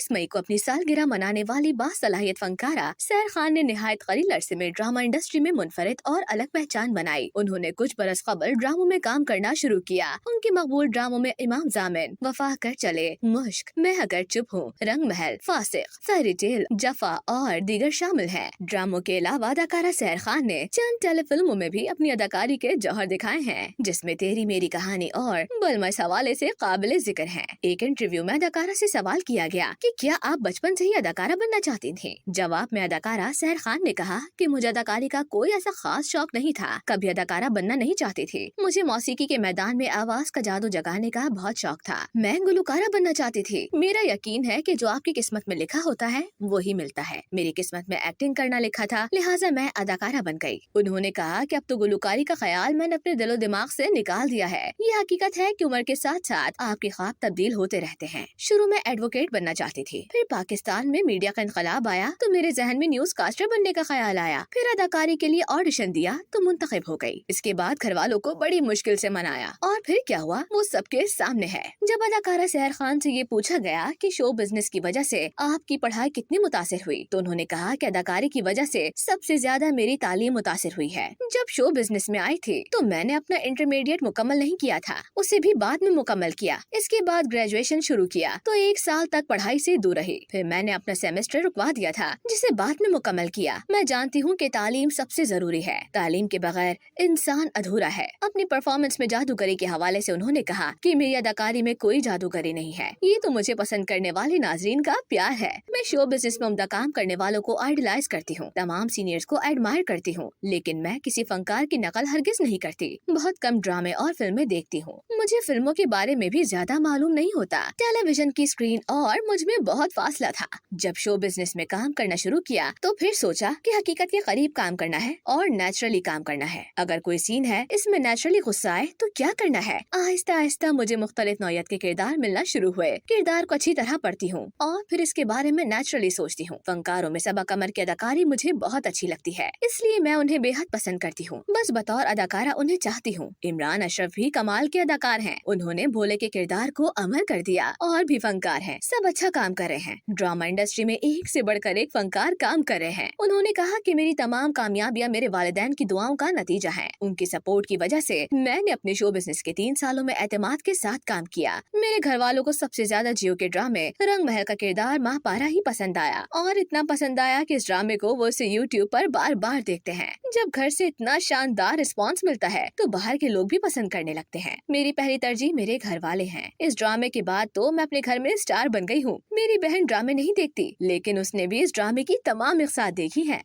23 मई को अपनी सालगिरह मनाने वाली बासलाहियत फनकारा सैर खान ने निहायत कलील अरसे में ड्रामा इंडस्ट्री में मुनफरिद और अलग पहचान बनाई। उन्होंने कुछ बरस कबल ड्रामों में काम करना शुरू किया। उनके मकबूल ड्रामों में इमाम जामिन, वफा कर चले, मुश्क, मैं अगर चुप हूँ, रंग महल, फासिक, फेरी टेल, जफा और दीगर शामिल हैं। ड्रामों के अलावा अदाकारा सैर खान ने चंद टेलीफिल्मों में भी अपनी अदाकारी के जौहर दिखाए हैं, जिसमें तेरी मेरी कहानी और बलमस हवाले से काबिल जिक्र हैं। एक इंटरव्यू में अदाकारा से सवाल किया गया कि क्या आप बचपन से ही अदाकारा बनना चाहती थी। जवाब में अदाकारा सैर खान ने कहा कि मुझे अदाकारी का कोई ऐसा खास शौक नहीं था, कभी अदाकारा बनना नहीं चाहती थी। मुझे मौसीकी के मैदान में आवाज का जादू जगाने का बहुत शौक था। मैं गुलकारा बनना चाहती थी। मेरा यकीन है कि जो आपकी किस्मत में लिखा होता है वो ही मिलता है। मेरी किस्मत में एक्टिंग करना लिखा था, लिहाजा मैं अदाकारा बन गई। उन्होंने कहा कि अब तो गुलकारी का ख्याल मैंने अपने दिलो दिमाग से निकाल दिया है। ये हकीकत है कि उम्र के साथ साथ आपके ख्वाब तब्दील होते रहते हैं। शुरू में एडवोकेट बनना चाहती थी, फिर पाकिस्तान में मीडिया का इनकलाब आया तो मेरे जहन में न्यूज कास्टर बनने का ख्याल आया। फिर अदाकारी के लिए ऑडिशन दिया तो मुंतखब हो गई। इसके बाद घर वालों को बड़ी मुश्किल से मनाया और फिर क्या हुआ वो सबके सामने है। जब अदाकारा सैर खान से ये पूछा गया कि शो बिजनेस की वजह से आपकी पढ़ाई कितनी मुतासिर हुई, तो उन्होंने कहा कि अदाकारी की वजह से सबसे ज्यादा मेरी तालीम मुतासिर हुई है। जब शो बिजनेस में आई थी तो मैंने अपना इंटरमीडिएट मुकम्मल नहीं किया था, उसे भी बाद में मुकम्मल किया। इसके बाद ग्रेजुएशन शुरू किया तो 1 साल तक पढ़ाई से दूर रही। फिर मैंने अपना सेमेस्टर रुकवा दिया था, जिसे बाद में मुकम्मल किया। मैं जानती हूँ कि तालीम सबसे जरूरी है, तालीम के बगैर इंसान अधूरा है। अपनी परफॉर्मेंस में जादूगरी के हवाले से उन्होंने कहा कि मेरी अदाकारी में कोई जादूगरी नहीं है, ये तो मुझे पसंद करने वाले नाजरीन का प्यार है। मैं शो बिजनेस में उम्दा काम करने वालों को आइडलाइज करती हूँ, तमाम सीनियर्स को एडमायर करती हूँ, लेकिन मैं किसी फनकार की नकल हरगिज नहीं करती। बहुत कम ड्रामे और फिल्में देखती हूँ। मुझे फिल्मों के बारे में भी ज्यादा मालूम नहीं होता। टेलीविजन की स्क्रीन और मुझ में बहुत फासला था। जब शो बिजनेस में काम करना शुरू किया तो फिर सोचा कि हकीकत के करीब काम करना है और नेचुरली काम करना है। अगर कोई सीन है इसमें नेचुरली गुस्सा आए तो क्या करना है। आहिस्ता आहिस्ता मुझे मुख्तलिफ नौयत के किरदार मिलना शुरू हुए। किरदार को अच्छी तरह पढ़ती हूँ और फिर इसके बारे में नेचुरली सोचती हूँ। फनकारों में सबा कमर की अदाकारी मुझे बहुत अच्छी लगती है, इसलिए मैं उन्हें बेहद पसंद करती हूँ। बस बतौर अदाकारा उन्हें चाहती हूँ। इमरान अशरफ भी कमाल के अदाकार हैं। उन्होंने भोले के किरदार को अमर कर दिया और भी फनकार हैं। सब अच्छा काम कर रहे हैं। ड्रामा इंडस्ट्री में एक से बढ़कर एक फनकार काम कर रहे हैं। उन्होंने कहा कि मेरी तमाम कामयाबियां मेरे वालिदैन की दुआओं का नतीजा है। उनकी सपोर्ट की वजह से मैंने अपने शो बिजनेस के 3 सालों में एतमाद के साथ काम किया। मेरे घर वालों को सबसे ज्यादा जियो के ड्रामे रंग महल का किरदार माँ पारा ही पसंद आया और इतना पसंद आया कि इस ड्रामे को वो इसे यूट्यूब पर बार बार देखते हैं। जब घर से इतना शानदार रिस्पॉन्स मिलता है तो बाहर के लोग भी पसंद करने लगते हैं। मेरी पहली तरजीह मेरे घर वाले हैं। इस ड्रामे के बाद तो मैं अपने घर में स्टार बन गई हूँ। मेरी बहन ड्रामे नहीं देखती, लेकिन उसने भी इस ड्रामे की तमाम इक़्सात देखी है।